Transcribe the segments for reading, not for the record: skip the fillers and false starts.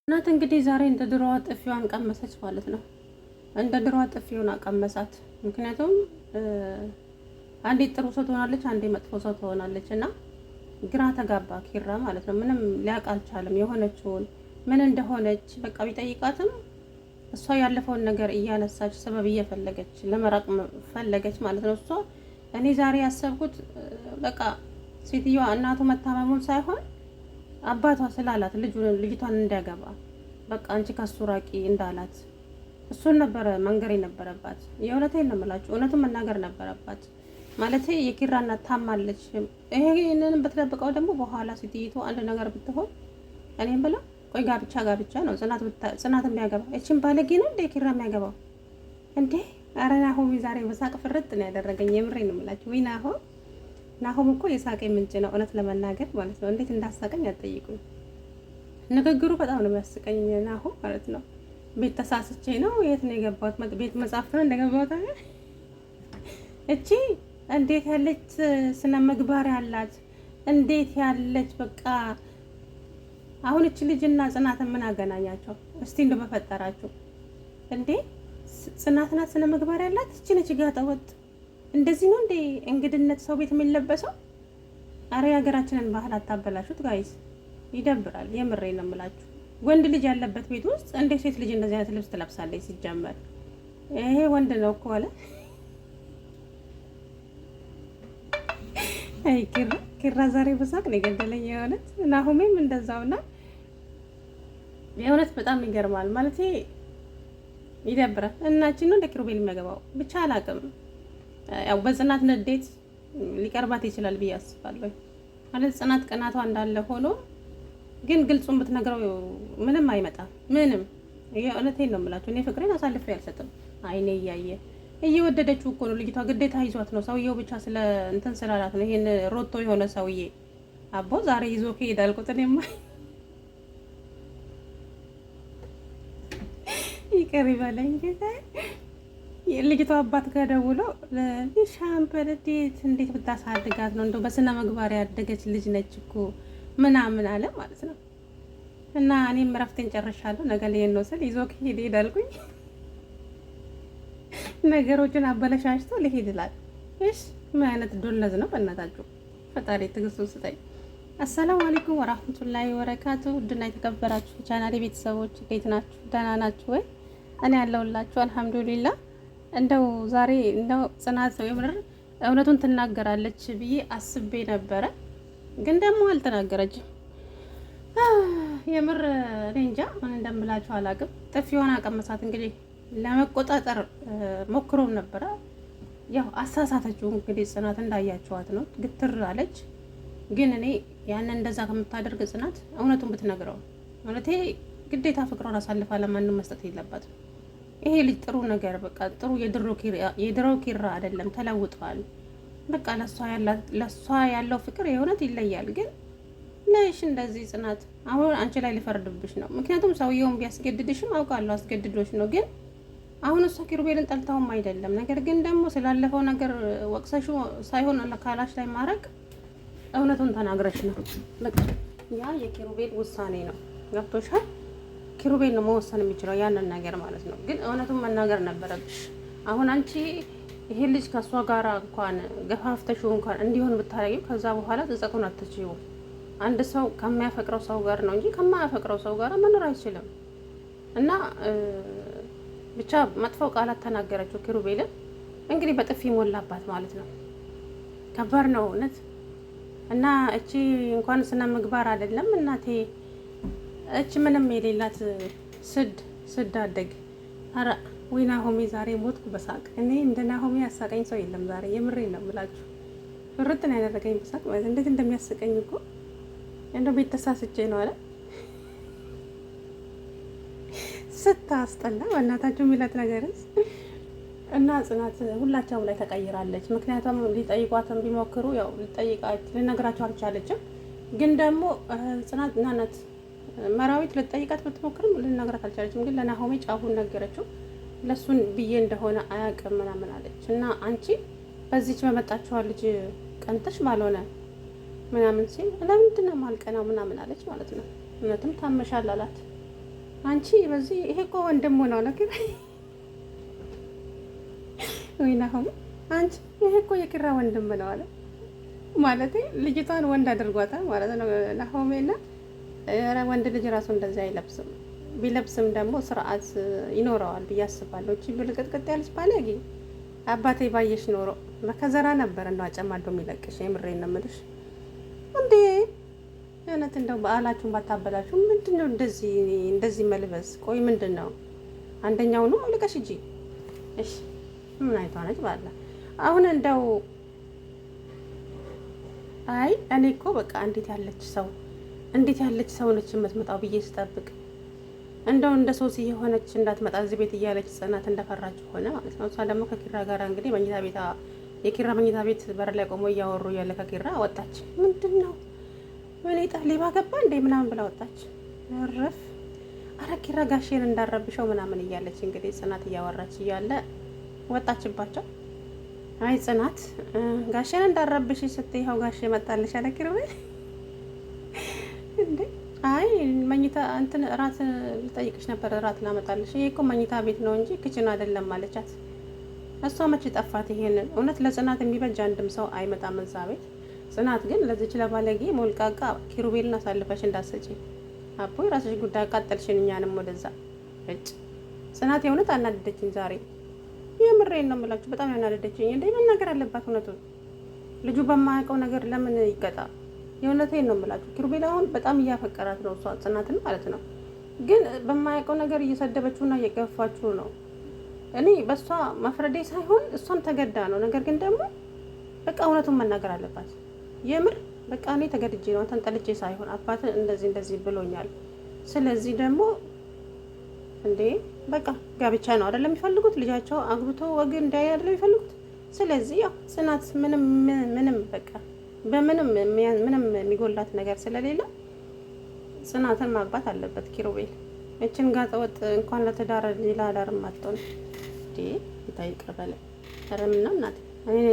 እናት እንግዲህ ዛሬ እንደ ድሮዋ ጥፊዋን ቀመሰች ማለት ነው። እንደ ድሮዋ ጥፊውን አቀመሳት። ምክንያቱም አንዴ ጥሩ ሰው ትሆናለች፣ አንዴ መጥፎ ሰው ትሆናለች እና ግራ ተጋባ ኪራ ማለት ነው። ምንም ሊያውቅ አልቻለም የሆነችውን ምን እንደሆነች። በቃ ቢጠይቃትም እሷ ያለፈውን ነገር እያነሳች ሰበብ እየፈለገች ለመራቅ ፈለገች ማለት ነው። እሷ እኔ ዛሬ ያሰብኩት በቃ ሴትዮዋ እናቱ መታመሙን ሳይሆን አባቷ ስላላት ልጅቷን እንዲያገባ በቃ አንቺ ከሱ ራቂ እንዳላት እሱን ነበረ መንገር የነበረባት። የእውነቴን ነው የምላችሁ፣ እውነቱን መናገር ነበረባት። ማለት የኪራ እናት ታማለች። ይሄንን ብትደብቀው ደግሞ በኋላ ሴትዮቱ አንድ ነገር ብትሆን እኔም ብለው ቆይ ጋብቻ ነው ጽናትን ቢያገባ እቺን ባለጌ ነው እንደ ኪራ የሚያገባው እንዴ? ኧረ ናሆም ዛሬ በሳቅ ፍርጥ ነው ያደረገኝ። የምሬን ነው የምላችሁ። ወይ ናሆም እኮ የሳቄ ምንጭ ነው እውነት ለመናገር ማለት ነው። እንዴት እንዳሳቀኝ አትጠይቁኝ። ንግግሩ በጣም ነው የሚያስቀኝ ናሆም ማለት ነው። ቤት ተሳስቼ ነው የት ነው የገባሁት? ቤት መጻፍ ነው እንደገባሁት አይደል? እቺ እንዴት ያለች ስነ ምግባር ያላት እንዴት ያለች በቃ። አሁን እቺ ልጅና ጽናትን ምን አገናኛቸው እስቲ እንደው በፈጠራችሁ እንዴ? ጽናትና ስነ ምግባር ያላት እቺ ነች ጋጠወጥ። እንደዚህ ነው እንዴ እንግድነት ሰው ቤት የሚለበሰው? አረ የሀገራችንን ባህል አታበላሹት ጋይስ፣ ይደብራል። የምሬ ነው የምላችሁ። ወንድ ልጅ ያለበት ቤት ውስጥ እንደ ሴት ልጅ እንደዚህ አይነት ልብስ ትለብሳለች? ሲጀመር ይሄ ወንድ ነው እኮ አለ። አይ ኪራ ዛሬ በሳቅ ነው የገደለኝ የእውነት። ናሆሜም እንደዛውና የእውነት በጣም ይገርማል ማለት ይደብራል። እናችን ነው እንደ ኪሩቤል የሚያገባው ብቻ አላውቅም። ያው በጽናት ንዴት ሊቀርባት ይችላል ብዬ አስባለሁ። ማለት ጽናት ቅናቷ እንዳለ ሆኖ ግን ግልጹን ብትነግረው ምንም አይመጣም። ምንም የእውነቴን ነው የምላችሁ። እኔ ፍቅሬን አሳልፌ አልሰጥም። አይኔ እያየ እየወደደችው እኮ ነው ልጅቷ። ግዴታ ይዟት ነው ሰውየው ብቻ ስለ እንትን ስላላት ነው። ይሄን ሮቶ የሆነ ሰውዬ አቦ ዛሬ ይዞ ከሄዳል ቁጥኔማ ይቀር ይበለኝ ጌታ። ልጅቷ አባት ጋር ደውሎ ሻምበል እንዴት ብታሳድጋት ነው እንደው በስነ ምግባር ያደገች ልጅ ነች እኮ ምናምን አለ ማለት ነው። እና እኔም እረፍቴን ጨርሻለሁ ነገ ልሄድ ነው ስል ይዞ ከሄድ ሄዳልኩኝ። ነገሮችን አበለሻሽቶ ልሄድ ይላል። እሺ ምን አይነት ዶለዝ ነው በእናታችሁ? ፈጣሪ ትዕግስቱን ስጠኝ። አሰላሙ አለይኩም ወራህመቱላሂ ወበረካቱ። ውድና የተከበራችሁ ቻናሌ ቤተሰቦች እንዴት ናችሁ? ደህና ናችሁ ወይ? እኔ ያለሁላችሁ አልሐምዱሊላህ። እንደው ዛሬ እንደው ጽናት ሰው የምር እውነቱን ትናገራለች ብዬ አስቤ ነበረ፣ ግን ደግሞ አልተናገረችም። የምር እኔ እንጃ ምን እንደምላችሁ አላውቅም። ጥፊዋን አቀመሳት። እንግዲህ ለመቆጣጠር ሞክሮም ነበረ። ያው አሳሳተችው። እንግዲህ ጽናት እንዳያችኋት ነው፣ ግትር አለች። ግን እኔ ያንን እንደዛ ከምታደርግ ጽናት እውነቱን ብትነግረው ማለት ግዴታ ፍቅሯን አሳልፋ ለማንም መስጠት የለባትም። ይሄ ልጅ ጥሩ ነገር በቃ ጥሩ የድሮ ኪራ አይደለም፣ ተለውጧል። በቃ ለሷ ያለው ፍቅር የእውነት ይለያል። ግን ነሽ እንደዚህ ጽናት አሁን አንቺ ላይ ሊፈርድብሽ ነው። ምክንያቱም ሰውየውን ቢያስገድድሽም አውቃለሁ አስገድዶሽ ነው። ግን አሁን እሷ ኪሩቤልን ጠልታውም አይደለም። ነገር ግን ደግሞ ስላለፈው ነገር ወቅሰሹ ሳይሆን ካላሽ ላይ ማድረግ እውነቱን ተናግረሽ ነው። በቃ ያ የኪሩቤል ውሳኔ ነው። ገብቶሻል? ኪሩቤል ነው መወሰን የሚችለው ያንን ነገር ማለት ነው። ግን እውነቱን መናገር ነበረብሽ። አሁን አንቺ ይሄ ልጅ ከእሷ ጋር እንኳን ገፋፍተሽው እንኳን እንዲሆን ብታረጊው ከዛ በኋላ ጸጸቱን አትችይው። አንድ ሰው ከሚያፈቅረው ሰው ጋር ነው እንጂ ከማያፈቅረው ሰው ጋር መኖር አይችልም። እና ብቻ መጥፎ ቃላት ተናገረችው ኪሩቤልን። እንግዲህ በጥፊ ሞላባት ማለት ነው። ከባድ ነው እውነት። እና እቺ እንኳን ስነ ምግባር አይደለም እናቴ፣ እቺ ምንም የሌላት ስድ አደግ። ኧረ ወይ ናሆሜ ዛሬ ሞትኩ በሳቅ። እኔ እንደ ናሆሜ ያሳቀኝ ሰው የለም ዛሬ። የምሬን ነው የምላችሁ። ፍርጥ ነው ያደረገኝ በሳቅ ማለት እንዴት እንደሚያስቀኝ እኮ። እንደው ቤት ተሳስቼ ነው አለ። ስታስጠላ በእናታችሁ የሚላት ነገርስ። እና ጽናት ሁላቸውም ላይ ተቀይራለች። ምክንያቱም ሊጠይቋትም ቢሞክሩ ያው ልነግራቸው አልቻለችም። ግን ደግሞ ጽናት ናት መራዊት ልጠይቃት ብትሞክርም ልነግራት አልቻለችም። ግን ለናሆሜ ጫፉን ነገረችው። ለሱን ብዬ እንደሆነ አያውቅም ምናምን አለች። እና አንቺ በዚች በመጣችኋል ልጅ ቀንተሽ ባልሆነ ምናምን ሲል ለምንድን ነው የማልቀናው ምናምን አለች ማለት ነው። እውነትም ታመሻል አላት። አንቺ በዚህ ይሄ እኮ ወንድሙ ነው ነገር ወይ ናሆም አንቺ ይሄ እኮ የኪራ ወንድም ነው አለ ማለት ልጅቷን ወንድ አድርጓታል ማለት ነው ናሆሜና ወንድ ልጅ ራሱ እንደዚህ አይለብስም ቢለብስም ደግሞ ስርዓት ይኖረዋል ብዬ አስባለሁ እቺ ብልቅጥቅጥ ያለች ባለጌ አባቴ ባየሽ ኖሮ መከዘራ ነበር እንደው አጨማዶ የሚለቅሽ የምሬን ነው የምልሽ እንዴ እውነት እንደው በዓላችሁን ባታበላችሁ ምንድነው እንደዚህ መልበስ ቆይ ምንድነው አንደኛው ነው ልቀሽ እጂ እሺ ምን አይቷነች ባላ አሁን እንደው አይ እኔ እኮ በቃ እንዴት ያለች ሰው ነች የምትመጣው ብዬ ስጠብቅ እንደው እንደ ሶሲ የሆነች እንዳትመጣ እዚህ ቤት እያለች ጽናት እንደፈራች ሆነ ማለት ነው። እሷ ደግሞ ከኪራ ጋር እንግዲህ የኪራ መኝታ ቤት በር ላይ ቆሞ እያወሩ ያለ ከኪራ ወጣች። ምንድነው ምን ሌባ ገባ እንዴ ምናምን ብላ ወጣች። ረፍ አረ ኪራ ጋሼን እንዳረብሸው ምናምን እያለች እንግዲህ ጽናት እያወራች እያለ ወጣችባቸው። አይ ጽናት ጋሼን እንዳረብሽ ስትይው ጋሼ መጣልሽ አለ ኪራ እንዴ አይ መኝታ እንትን እራት ልጠይቅሽ ነበር እራት ላመጣልሽ ይሄ እኮ መኝታ ቤት ነው እንጂ ክችን አይደለም ማለቻት። እሷ መች ጠፋት ይሄንን እውነት ለጽናት የሚበጅ አንድም ሰው አይመጣም እዛ ቤት። ጽናት ግን ለዚች ለባለጌ ሞልቃቃ ኪሩቤልን አሳልፈሽ እንዳትሰጪ አቦ የራስሽ ጉዳይ አቃጠልሽን እኛንም ወደዛ እጭ ጽናት የእውነት አናደደችኝ ዛሬ የምሬን ነው የምላችሁ በጣም ያናደደችኝ እንዴ መናገር አለባት እውነቱን ልጁ በማያውቀው ነገር ለምን ይቀጣ የእውነቴን ነው የምላችሁ ኪሩቤል አሁን በጣም እያፈቀራት ነው እሷ ጽናትን ማለት ነው ግን በማያውቀው ነገር እየሰደበችውና እየገፋችው ነው እኔ በእሷ መፍረዴ ሳይሆን እሷም ተገዳ ነው ነገር ግን ደግሞ በቃ እውነቱን መናገር አለባት የምር በቃ እኔ ተገድጄ ነው ተንጠልጄ ሳይሆን አባት እንደዚህ ብሎኛል ስለዚህ ደግሞ እንዴ በቃ ጋብቻ ነው አይደለም የሚፈልጉት ልጃቸው አግብቶ ወግ እንዳይ አይደለም የሚፈልጉት ስለዚህ ያው ጽናት ምንም በቃ በምንም የሚጎላት ነገር ስለሌለ ጽናትን ማግባት አለበት ኪሩቤል እችን ጋጠወጥ እንኳን ለተዳረ ሌላ ዳርም አጥቶን ይታይ ቀበለ አረምና እናት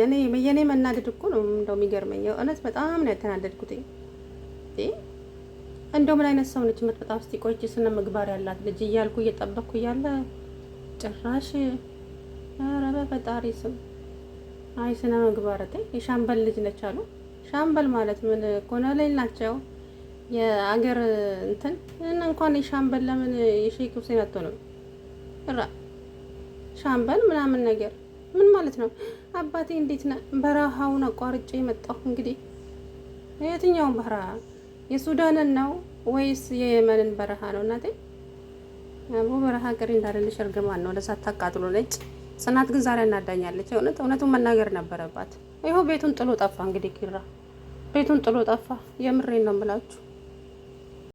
እኔ በየኔ መናደድ እኮ ነው እንደው የሚገርመኝ እውነት በጣም ነው የተናደድኩት እንደው ምን አይነት ሰው ነች የምትመጣው እስቲ ቆይቼ ስነ ምግባር ያላት ልጅ እያልኩ እየጠበቅኩ እያለ ጭራሽ ኧረ በፈጣሪ ስም አይ ስነ ምግባር የሻምበል ልጅ ነች አሉ ሻምበል ማለት ምን ኮሎኔል ናቸው የአገር እንትን እንኳን የሻምበል ለምን የሼክ ሁሴን አትሆንም ሻምበል ምናምን ነገር ምን ማለት ነው አባቴ እንዴት ነው በረሃውን አቋርጬ መጣሁ እንግዲህ የትኛውን በረሃ የሱዳንን ነው ወይስ የየመንን በረሃ ነው እናቴ አቦ በረሃ ቅሪ እንዳለልሽ እርግማን ነው ለሳት ታቃጥሎ ነጭ ጽናት ግን ዛሬ እናዳኛለች እውነቱን መናገር ነበረባት ይኸው ቤቱን ጥሎ ጠፋ እንግዲህ ኪራ ቤቱን ጥሎ ጠፋ የምሬን ነው የምላችሁ